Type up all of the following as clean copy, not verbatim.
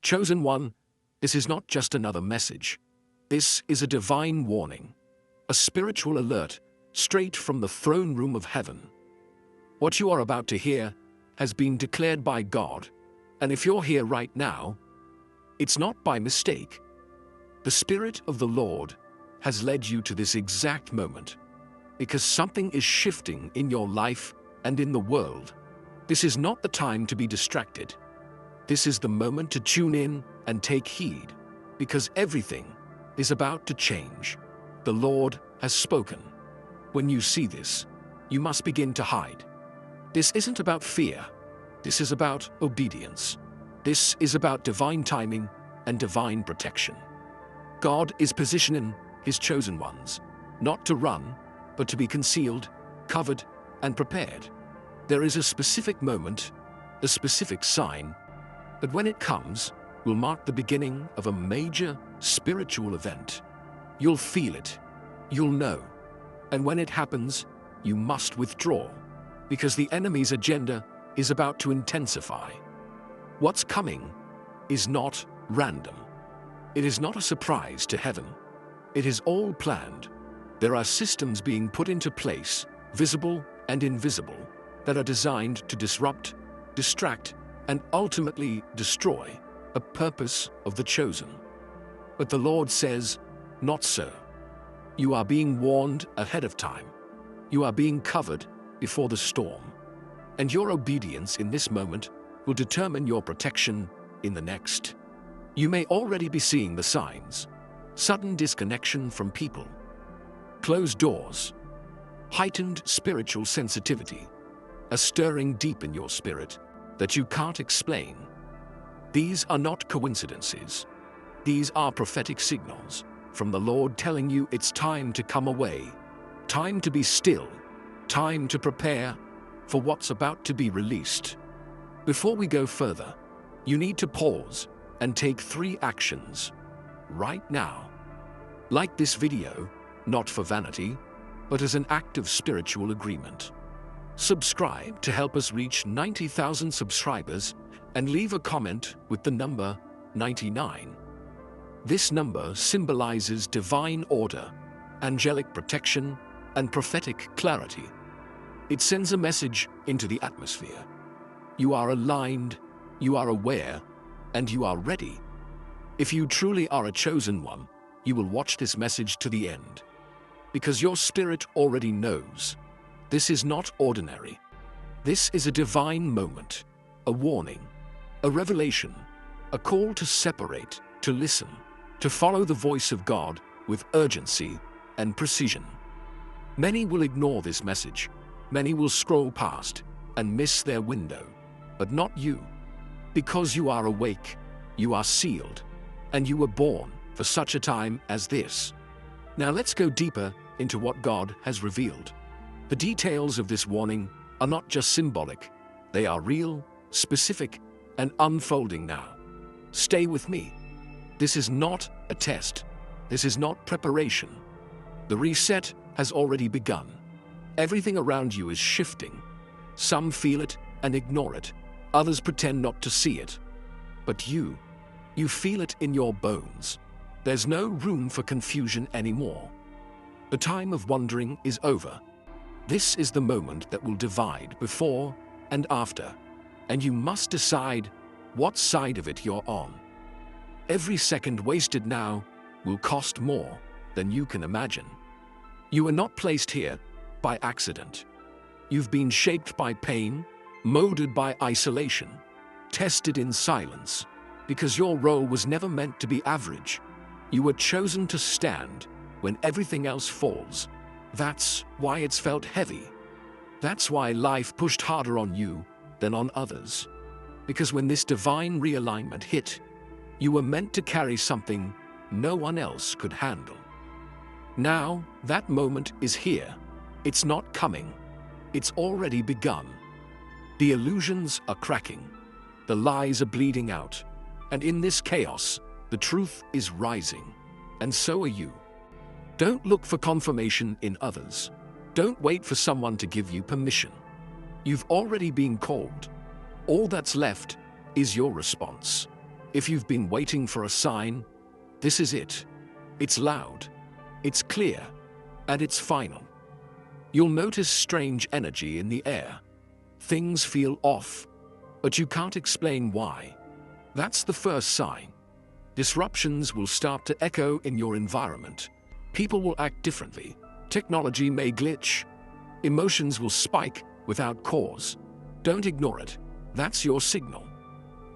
Chosen one, this is not just another message. This is a divine warning, a spiritual alert straight from the throne room of heaven. What you are about to hear has been declared by God, and if you're here right now, it's not by mistake. The Spirit of the Lord has led you to this exact moment because something is shifting in your life and in the world. This is not the time to be distracted. This is the moment to tune in and take heed, because everything is about to change. The Lord has spoken. When you see this, you must begin to hide. This isn't about fear. This is about obedience. This is about divine timing and divine protection. God is positioning His chosen ones, not to run, but to be concealed, covered, and prepared. There is a specific moment, a specific sign, that when it comes, will mark the beginning of a major spiritual event. You'll feel it. You'll know. And when it happens, you must withdraw, because the enemy's agenda is about to intensify. What's coming is not random. It is not a surprise to heaven. It is all planned. There are systems being put into place, visible and invisible, that are designed to disrupt, distract, and ultimately destroy a purpose of the chosen. But the Lord says, not so. You are being warned ahead of time. You are being covered before the storm. And your obedience in this moment will determine your protection in the next. You may already be seeing the signs: sudden disconnection from people, closed doors, heightened spiritual sensitivity, a stirring deep in your spirit that you can't explain. These are not coincidences. These are prophetic signals from the Lord telling you it's time to come away, time to be still, time to prepare for what's about to be released. Before we go further, you need to pause and take 3 actions right now. Like this video, not for vanity, but as an act of spiritual agreement. Subscribe to help us reach 90,000 subscribers and leave a comment with the number 99. This number symbolizes divine order, angelic protection, and prophetic clarity. It sends a message into the atmosphere. You are aligned, you are aware, and you are ready. If you truly are a chosen one, you will watch this message to the end, because your spirit already knows. This is not ordinary. This is a divine moment, a warning, a revelation, a call to separate, to listen, to follow the voice of God with urgency and precision. Many will ignore this message. Many will scroll past and miss their window, but not you. Because you are awake, you are sealed, and you were born for such a time as this. Now let's go deeper into what God has revealed. The details of this warning are not just symbolic, they are real, specific, and unfolding now. Stay with me. This is not a test. This is not preparation. The reset has already begun. Everything around you is shifting. Some feel it and ignore it. Others pretend not to see it. But you feel it in your bones. There's no room for confusion anymore. The time of wondering is over. This is the moment that will divide before and after, and you must decide what side of it you're on. Every second wasted now will cost more than you can imagine. You are not placed here by accident. You've been shaped by pain, molded by isolation, tested in silence, because your role was never meant to be average. You were chosen to stand when everything else falls. That's why it's felt heavy. That's why life pushed harder on you than on others. Because when this divine realignment hit, you were meant to carry something no one else could handle. Now, that moment is here. It's not coming. It's already begun. The illusions are cracking. The lies are bleeding out. And in this chaos, the truth is rising. And so are you. Don't look for confirmation in others. Don't wait for someone to give you permission. You've already been called. All that's left is your response. If you've been waiting for a sign, this is it. It's loud, it's clear, and it's final. You'll notice strange energy in the air. Things feel off, but you can't explain why. That's the first sign. Disruptions will start to echo in your environment. People will act differently. Technology may glitch. Emotions will spike without cause. Don't ignore it. That's your signal.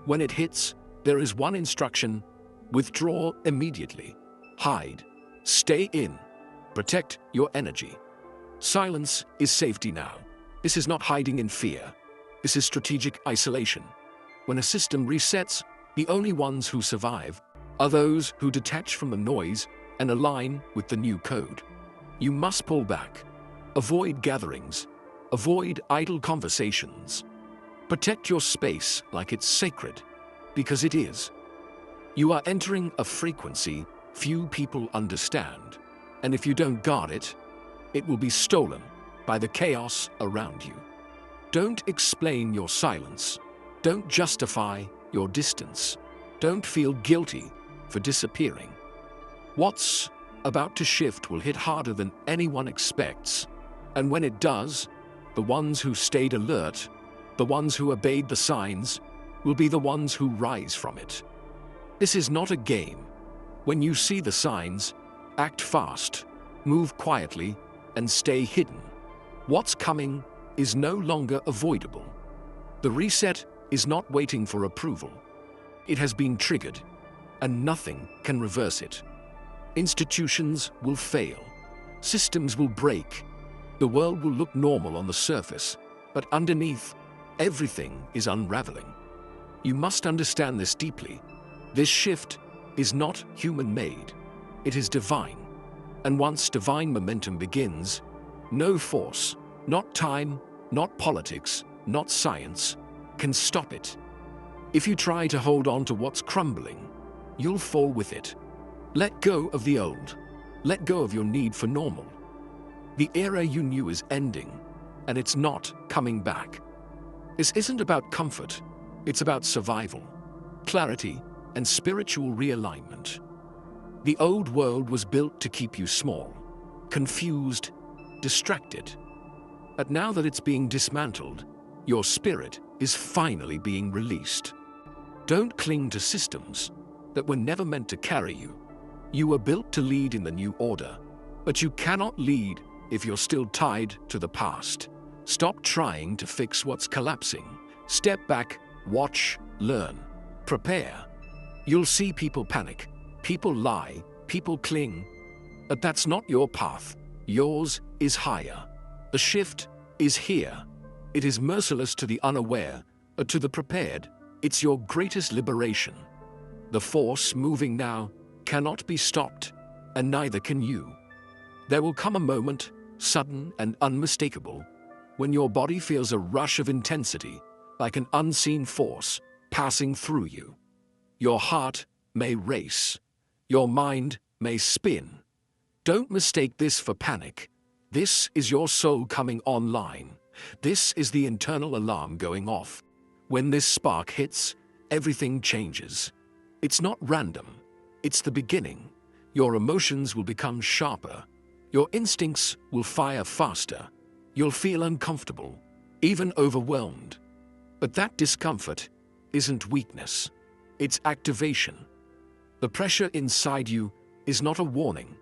When it hits, there is one instruction: withdraw immediately. Hide. Stay in. Protect your energy. Silence is safety now. This is not hiding in fear. This is strategic isolation. When a system resets, the only ones who survive are those who detach from the noise and align with the new code. You must pull back. Avoid gatherings. Avoid idle conversations. Protect your space like it's sacred, because it is. You are entering a frequency few people understand, and if you don't guard it, it will be stolen by the chaos around you. Don't explain your silence. Don't justify your distance. Don't feel guilty for disappearing. What's about to shift will hit harder than anyone expects, and when it does, the ones who stayed alert, the ones who obeyed the signs, will be the ones who rise from it. This is not a game. When you see the signs, act fast, move quietly, and stay hidden. What's coming is no longer avoidable. The reset is not waiting for approval. It has been triggered, and nothing can reverse it. Institutions will fail. Systems will break. The world will look normal on the surface, but underneath, everything is unraveling. You must understand this deeply. This shift is not human-made. It is divine. And once divine momentum begins, no force, not time, not politics, not science, can stop it. If you try to hold on to what's crumbling, you'll fall with it. Let go of the old. Let go of your need for normal. The era you knew is ending, and it's not coming back. This isn't about comfort. It's about survival, clarity, and spiritual realignment. The old world was built to keep you small, confused, distracted. But now that it's being dismantled, your spirit is finally being released. Don't cling to systems that were never meant to carry you. You were built to lead in the new order, but you cannot lead if you're still tied to the past. Stop trying to fix what's collapsing. Step back, watch, learn, prepare. You'll see people panic, people lie, people cling, but that's not your path. Yours is higher. The shift is here. It is merciless to the unaware, but to the prepared, it's your greatest liberation. The force moving now cannot be stopped, and neither can you. There will come a moment, sudden and unmistakable, when your body feels a rush of intensity, like an unseen force passing through you. Your heart may race. Your mind may spin. Don't mistake this for panic. This is your soul coming online. This is the internal alarm going off. When this spark hits, everything changes. It's not random. It's the beginning. Your emotions will become sharper. Your instincts will fire faster. You'll feel uncomfortable, even overwhelmed. But that discomfort isn't weakness. It's activation. The pressure inside you is not a warning.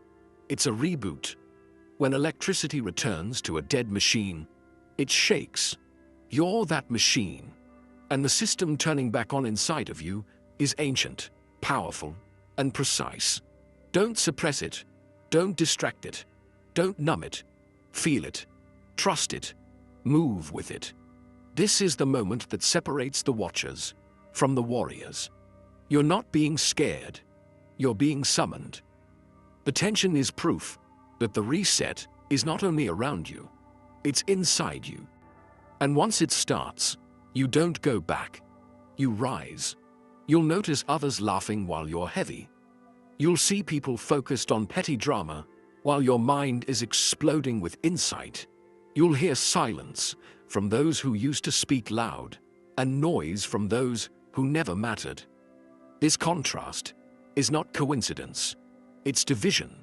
It's a reboot. When electricity returns to a dead machine, it shakes. You're that machine. And the system turning back on inside of you is ancient, powerful, and precise. Don't suppress it. Don't distract it. Don't numb it. Feel it. Trust it. Move with it. This is the moment that separates the watchers from the warriors. You're not being scared. You're being summoned. The tension is proof that the reset is not only around you, it's inside you. And once it starts, you don't go back. You rise. You'll notice others laughing while you're heavy. You'll see people focused on petty drama while your mind is exploding with insight. You'll hear silence from those who used to speak loud and noise from those who never mattered. This contrast is not coincidence, it's division.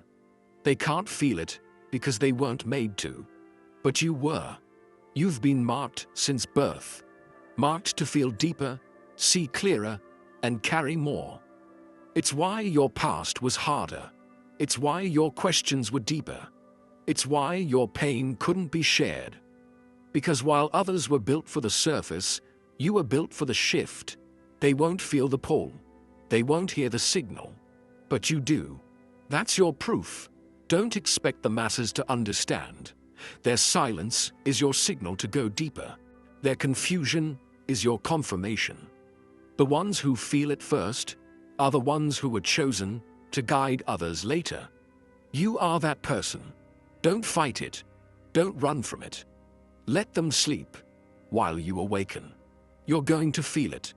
They can't feel it because they weren't made to. But you were. You've been marked since birth. Marked to feel deeper, see clearer, and carry more. It's why your past was harder. It's why your questions were deeper. It's why your pain couldn't be shared. Because while others were built for the surface, you were built for the shift. They won't feel the pull. They won't hear the signal. But you do. That's your proof. Don't expect the masses to understand. Their silence is your signal to go deeper. Their confusion is your confirmation. The ones who feel it first are the ones who were chosen to guide others later. You are that person. Don't fight it. Don't run from it. Let them sleep while you awaken. You're going to feel it.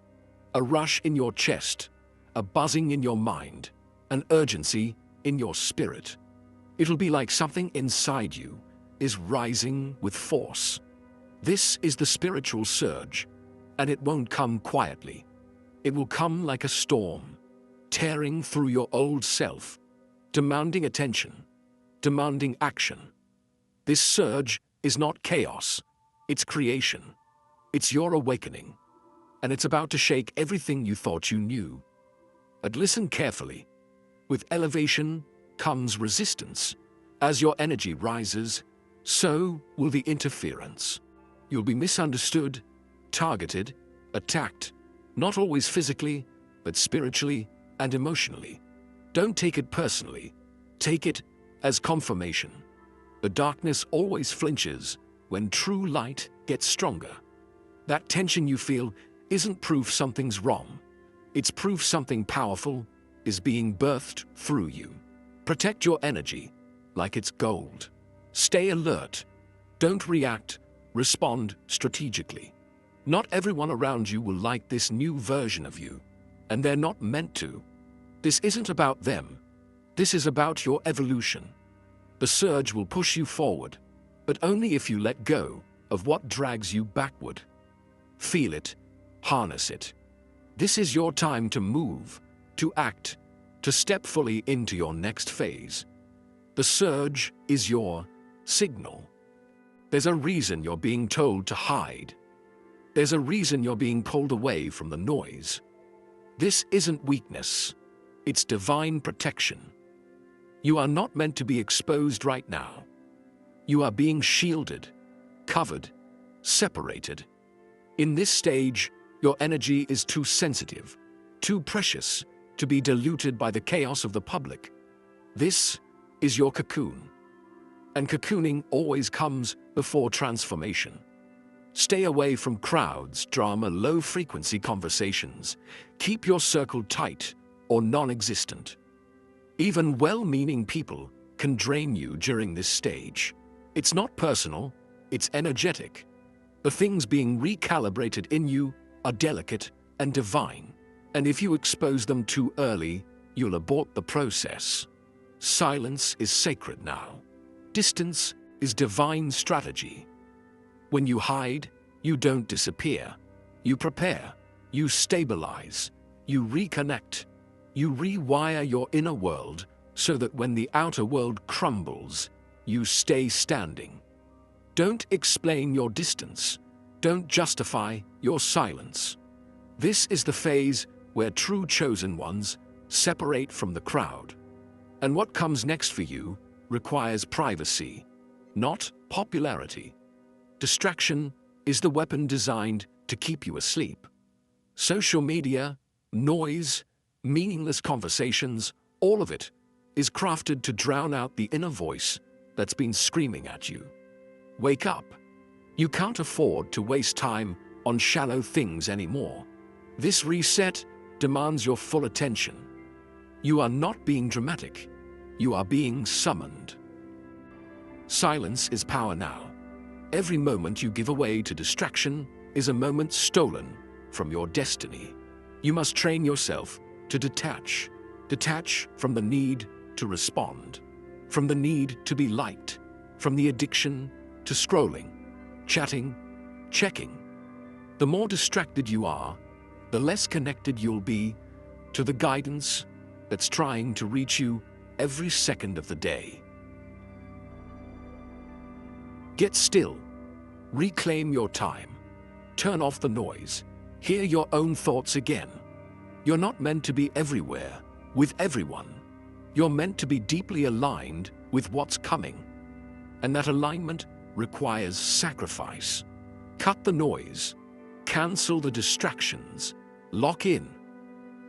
A rush in your chest, a buzzing in your mind, an urgency in your spirit. It'll be like something inside you is rising with force. This is the spiritual surge, and it won't come quietly. It will come like a storm, tearing through your old self, demanding attention, demanding action. This surge is not chaos, it's creation. It's your awakening, and it's about to shake everything you thought you knew. But listen carefully. With elevation comes resistance. As your energy rises, so will the interference. You'll be misunderstood, targeted, attacked, not always physically, but spiritually and emotionally. Don't take it personally. Take it as confirmation. The darkness always flinches when true light gets stronger. That tension you feel isn't proof something's wrong. It's proof something powerful is being birthed through you. Protect your energy like it's gold. Stay alert. Don't react. Respond strategically. Not everyone around you will like this new version of you, and they're not meant to. This isn't about them. This is about your evolution. The surge will push you forward, but only if you let go of what drags you backward. Feel it. Harness it. This is your time to move, to act, to step fully into your next phase. The surge is your signal. There's a reason you're being told to hide. There's a reason you're being pulled away from the noise. This isn't weakness. It's divine protection. You are not meant to be exposed right now. You are being shielded, covered, separated. In this stage, your energy is too sensitive, too precious to be diluted by the chaos of the public. This is your cocoon. And cocooning always comes before transformation. Stay away from crowds, drama, low-frequency conversations. Keep your circle tight or non-existent. Even well-meaning people can drain you during this stage. It's not personal, it's energetic. The things being recalibrated in you are delicate and divine, and if you expose them too early, you'll abort the process. Silence is sacred now. Distance is divine strategy. When you hide, you don't disappear. You prepare, you stabilize, you reconnect, you rewire your inner world so that when the outer world crumbles, you stay standing. Don't explain your distance. Don't justify your silence. This is the phase where true chosen ones separate from the crowd. And what comes next for you requires privacy, not popularity. Distraction is the weapon designed to keep you asleep. Social media, noise, meaningless conversations, all of it is crafted to drown out the inner voice that's been screaming at you. Wake up. You can't afford to waste time on shallow things anymore. This reset demands your full attention. You are not being dramatic. You are being summoned. Silence is power now. Every moment you give away to distraction is a moment stolen from your destiny. You must train yourself to detach. Detach from the need to respond, from the need to be liked, from the addiction to scrolling, chatting, checking. The more distracted you are, the less connected you'll be to the guidance that's trying to reach you every second of the day. Get still. Reclaim your time. Turn off the noise. Hear your own thoughts again. You're not meant to be everywhere, with everyone. You're meant to be deeply aligned with what's coming. And that alignment requires sacrifice. Cut the noise. Cancel the distractions. Lock in.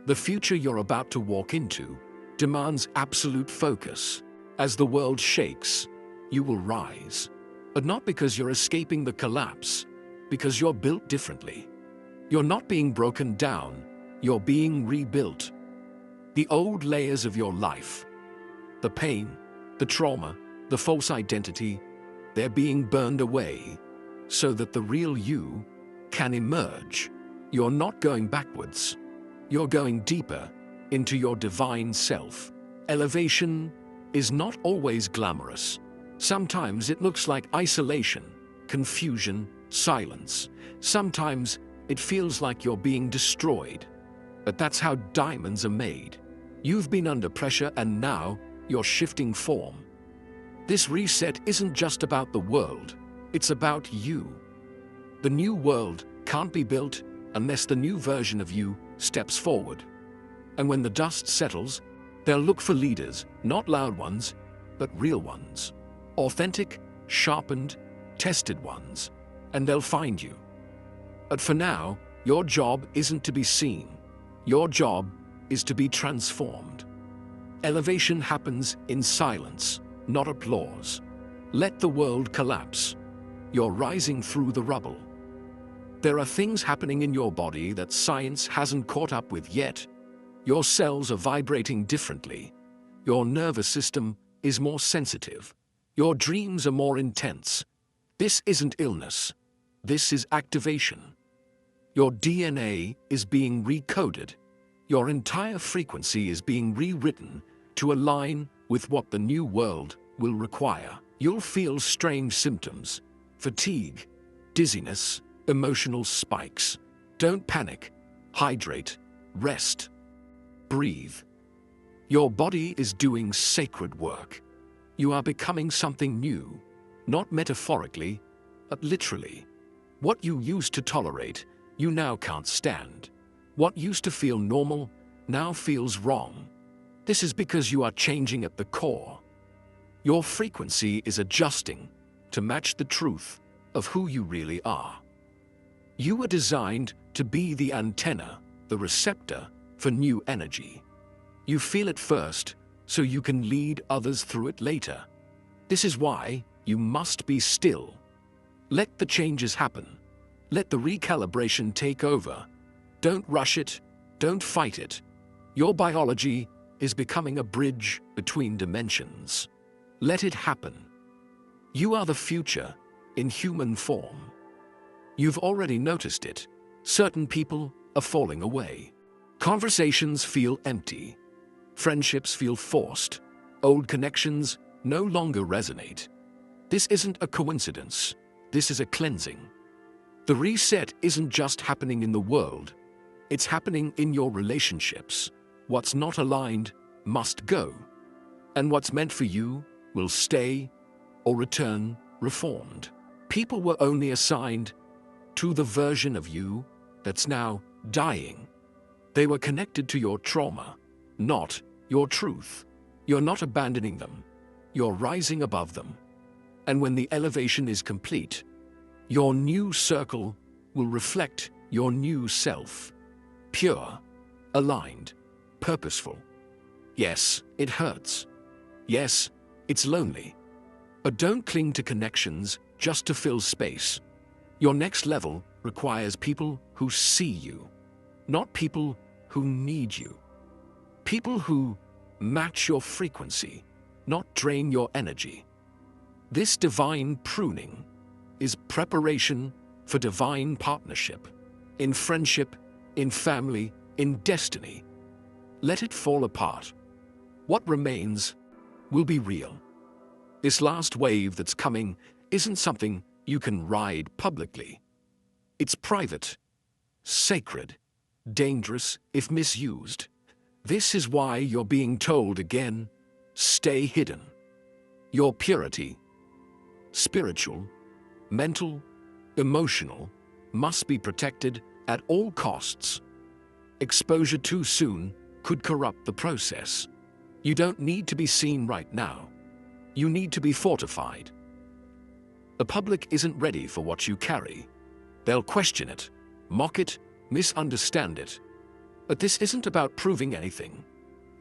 The future you're about to walk into demands absolute focus. As the world shakes, you will rise. But not because you're escaping the collapse, because you're built differently. You're not being broken down, you're being rebuilt. The old layers of your life, the pain, the trauma, the false identity, they're being burned away so that the real you can emerge. You're not going backwards. You're going deeper into your divine self. Elevation is not always glamorous. Sometimes it looks like isolation, confusion, silence. Sometimes it feels like you're being destroyed. But that's how diamonds are made. You've been under pressure and now you're shifting form. This reset isn't just about the world, it's about you. The new world can't be built unless the new version of you steps forward. And when the dust settles, they'll look for leaders, not loud ones, but real ones. Authentic, sharpened, tested ones. And they'll find you. But for now, your job isn't to be seen. Your job is to be transformed. Elevation happens in silence, not applause. Let the world collapse. You're rising through the rubble. There are things happening in your body that science hasn't caught up with yet. Your cells are vibrating differently. Your nervous system is more sensitive. Your dreams are more intense. This isn't illness. This is activation. Your DNA is being recoded. Your entire frequency is being rewritten to align with what the new world will require. You'll feel strange symptoms, fatigue, dizziness, emotional spikes. Don't panic. Hydrate. Rest. Breathe. Your body is doing sacred work. You are becoming something new, not metaphorically, but literally. What you used to tolerate, you now can't stand. What used to feel normal now feels wrong. This is because you are changing at the core. Your frequency is adjusting to match the truth of who you really are. You were designed to be the antenna, the receptor for new energy. You feel it first, so you can lead others through it later. This is why you must be still. Let the changes happen. Let the recalibration take over. Don't rush it. Don't fight it. Your biology is becoming a bridge between dimensions. Let it happen. You are the future in human form. You've already noticed it. Certain people are falling away. Conversations feel empty. Friendships feel forced. Old connections no longer resonate. This isn't a coincidence. This is a cleansing. The reset isn't just happening in the world. It's happening in your relationships. What's not aligned must go. And what's meant for you will stay or return reformed. People were only assigned to the version of you that's now dying. They were connected to your trauma, not your truth. You're not abandoning them. You're rising above them. And when the elevation is complete, your new circle will reflect your new self. Pure, aligned, purposeful. Yes, it hurts. Yes, it's lonely. But don't cling to connections just to fill space. Your next level requires people who see you, not people who need you. People who match your frequency, not drain your energy. This divine pruning is preparation for divine partnership, in friendship, in family, in destiny. Let it fall apart. What remains will be real. This last wave that's coming isn't something you can ride publicly. It's private, sacred, dangerous if misused. This is why you're being told again, stay hidden. Your purity, spiritual, mental, emotional, must be protected at all costs. Exposure too soon could corrupt the process. You don't need to be seen right now. You need to be fortified. The public isn't ready for what you carry. They'll question it, mock it, misunderstand it. But this isn't about proving anything.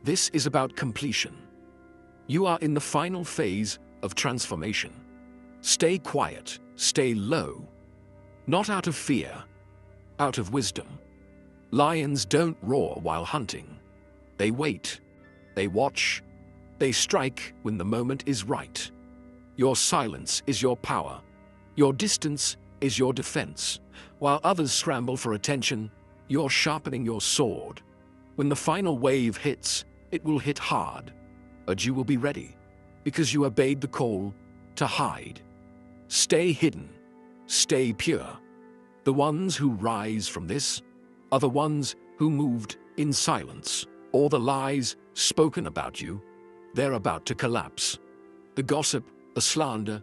This is about completion. You are in the final phase of transformation. Stay quiet, stay low. Not out of fear, out of wisdom. Lions don't roar while hunting. They wait, they watch, they strike when the moment is right. Your silence is your power. Your distance is your defense. While others scramble for attention, you're sharpening your sword. When the final wave hits, it will hit hard. But you will be ready, because you obeyed the call to hide. Stay hidden. Stay pure. The ones who rise from this are the ones who moved in silence. All the lies spoken about you, they're about to collapse. The gossip, the slander,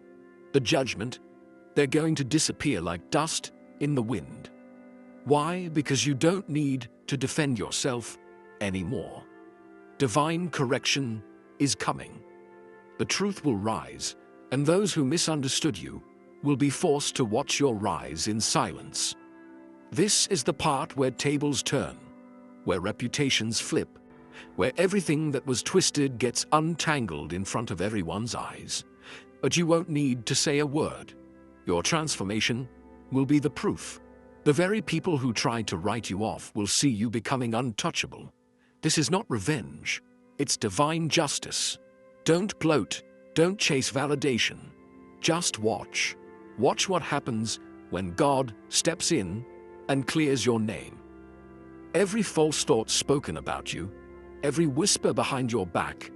the judgment, they're going to disappear like dust in the wind. Why? Because you don't need to defend yourself anymore. Divine correction is coming. The truth will rise, and those who misunderstood you will be forced to watch your rise in silence. This is the part where tables turn, where reputations flip, where everything that was twisted gets untangled in front of everyone's eyes. But you won't need to say a word. Your transformation will be the proof. The very people who tried to write you off will see you becoming untouchable. This is not revenge. It's divine justice. Don't gloat. Don't chase validation. Just watch. Watch what happens when God steps in and clears your name. Every false thought spoken about you, every whisper behind your back,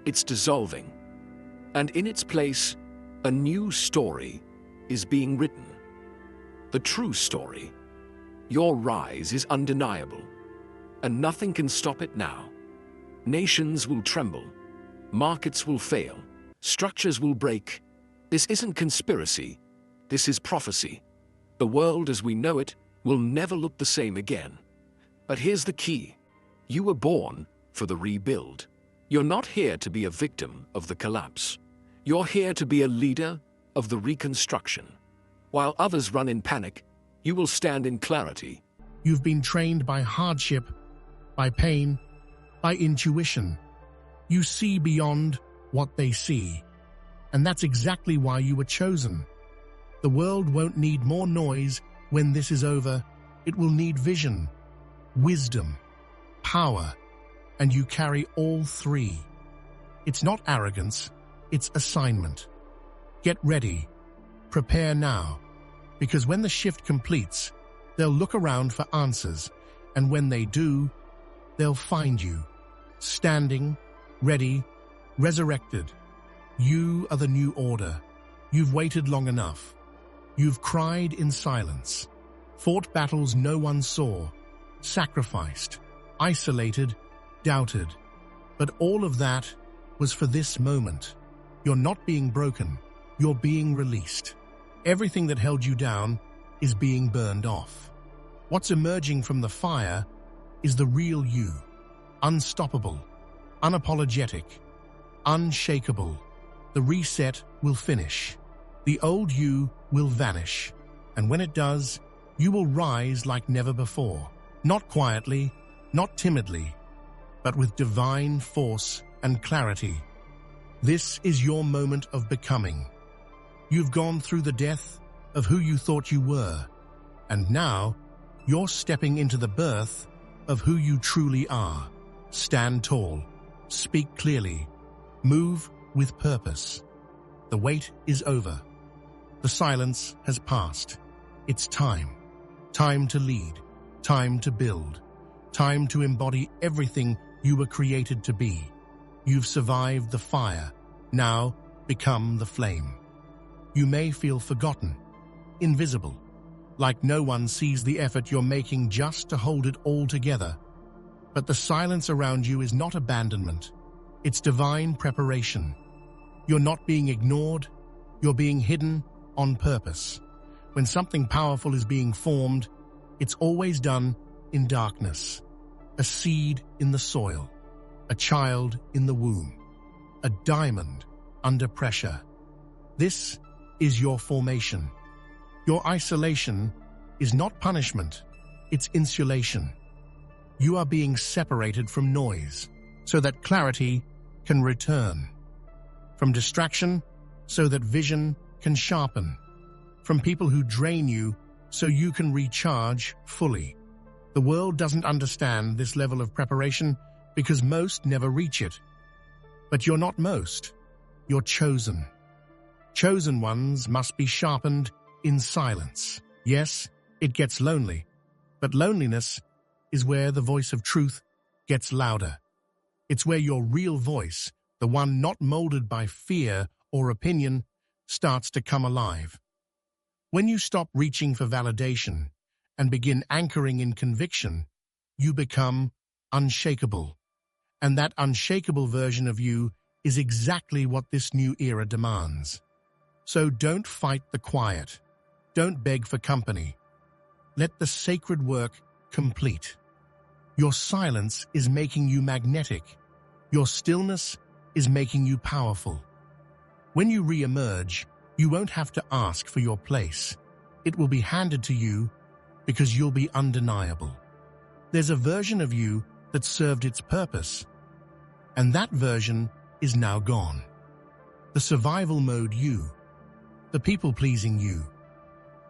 it's dissolving. And in its place, a new story is being written. The true story. Your rise is undeniable, and nothing can stop it now. Nations will tremble, markets will fail, structures will break. This isn't conspiracy, this is prophecy. The world as we know it will never look the same again. But here's the key. You were born for the rebuild. You're not here to be a victim of the collapse. You're here to be a leader of the reconstruction. While others run in panic, you will stand in clarity. You've been trained by hardship, by pain, by intuition. You see beyond what they see. And that's exactly why you were chosen. The world won't need more noise when this is over. It will need vision, wisdom, power, and you carry all three. It's not arrogance, it's assignment. Get ready. Prepare now. Because when the shift completes, they'll look around for answers, and when they do, they'll find you, standing, ready, resurrected. You are the new order. You've waited long enough. You've cried in silence, fought battles no one saw, sacrificed, isolated, doubted. But all of that was for this moment. You're not being broken. You're being released. Everything that held you down is being burned off. What's emerging from the fire is the real you. Unstoppable, unapologetic, unshakable. The reset will finish. The old you will vanish. And when it does, you will rise like never before. Not quietly, not timidly, but with divine force and clarity. This is your moment of becoming. You've gone through the death of who you thought you were, and now you're stepping into the birth of who you truly are. Stand tall, speak clearly, move with purpose. The wait is over. The silence has passed. It's time. Time to lead, time to build, time to embody everything you were created to be. You've survived the fire. Now become the flame. You may feel forgotten, invisible, like no one sees the effort you're making just to hold it all together. But the silence around you is not abandonment. It's divine preparation. You're not being ignored. You're being hidden on purpose. When something powerful is being formed, it's always done in darkness. A seed in the soil, a child in the womb, a diamond under pressure. This is your formation. Your isolation is not punishment, it's insulation. You are being separated from noise so that clarity can return, from distraction so that vision can sharpen, from people who drain you so you can recharge fully. The world doesn't understand this level of preparation because most never reach it. But you're not most. You're chosen. Chosen ones must be sharpened in silence. Yes, it gets lonely, but loneliness is where the voice of truth gets louder. It's where your real voice, the one not molded by fear or opinion, starts to come alive. When you stop reaching for validation and begin anchoring in conviction, you become unshakable. And that unshakable version of you is exactly what this new era demands. So don't fight the quiet. Don't beg for company. Let the sacred work complete. Your silence is making you magnetic. Your stillness is making you powerful. When you re-emerge, you won't have to ask for your place. It will be handed to you because you'll be undeniable. There's a version of you that served its purpose, and that version is now gone. The survival mode you, the people-pleasing you,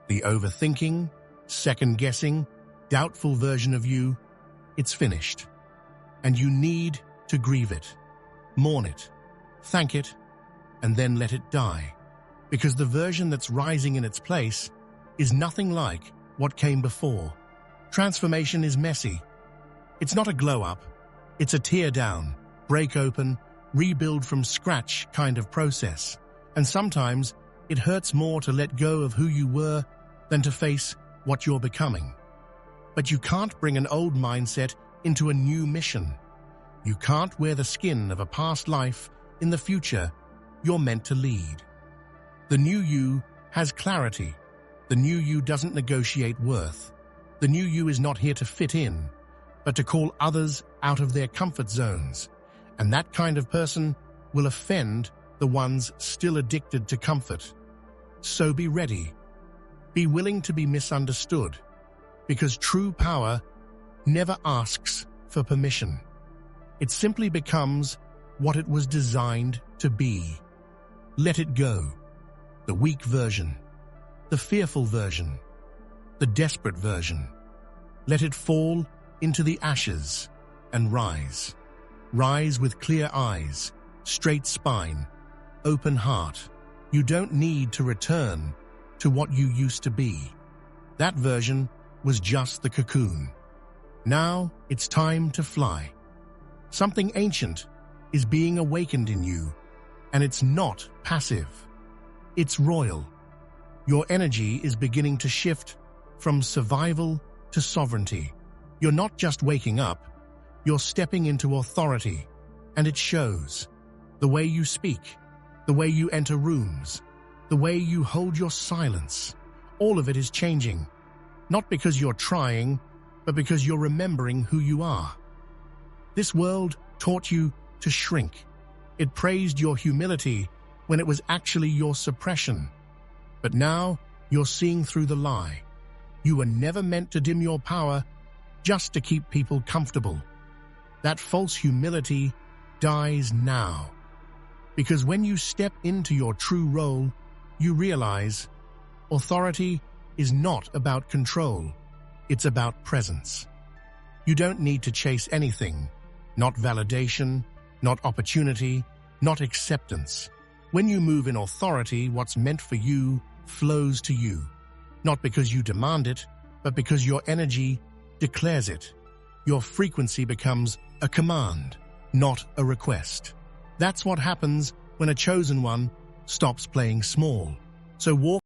the overthinking, second-guessing, doubtful version of you, it's finished. And you need to grieve it, mourn it, thank it, and then let it die. Because the version that's rising in its place is nothing like what came before. Transformation is messy. It's not a glow-up. It's a tear-down, break open, rebuild from scratch kind of process. And sometimes it hurts more to let go of who you were than to face what you're becoming. But you can't bring an old mindset into a new mission. You can't wear the skin of a past life in the future you're meant to lead. The new you has clarity. The new you doesn't negotiate worth. The new you is not here to fit in, but to call others out of their comfort zones. And that kind of person will offend the ones still addicted to comfort. So be ready. Be willing to be misunderstood, because true power never asks for permission. It simply becomes what it was designed to be. Let it go. The weak version, the fearful version, the desperate version. Let it fall into the ashes and rise. Rise with clear eyes, straight spine, open heart. You don't need to return to what you used to be. That version was just the cocoon. Now it's time to fly. Something ancient is being awakened in you, and it's not passive. It's royal. Your energy is beginning to shift from survival to sovereignty. You're not just waking up, you're stepping into authority, and it shows. The way you speak, the way you enter rooms, the way you hold your silence, all of it is changing. Not because you're trying, but because you're remembering who you are. This world taught you to shrink. It praised your humility when it was actually your suppression. But now you're seeing through the lie. You were never meant to dim your power just to keep people comfortable. That false humility dies now. Because when you step into your true role, you realize authority is not about control. It's about presence. You don't need to chase anything, not validation, not opportunity, not acceptance. When you move in authority, what's meant for you flows to you, not because you demand it, but because your energy declares it. Your frequency becomes a command, not a request. That's what happens when a chosen one stops playing small. So walk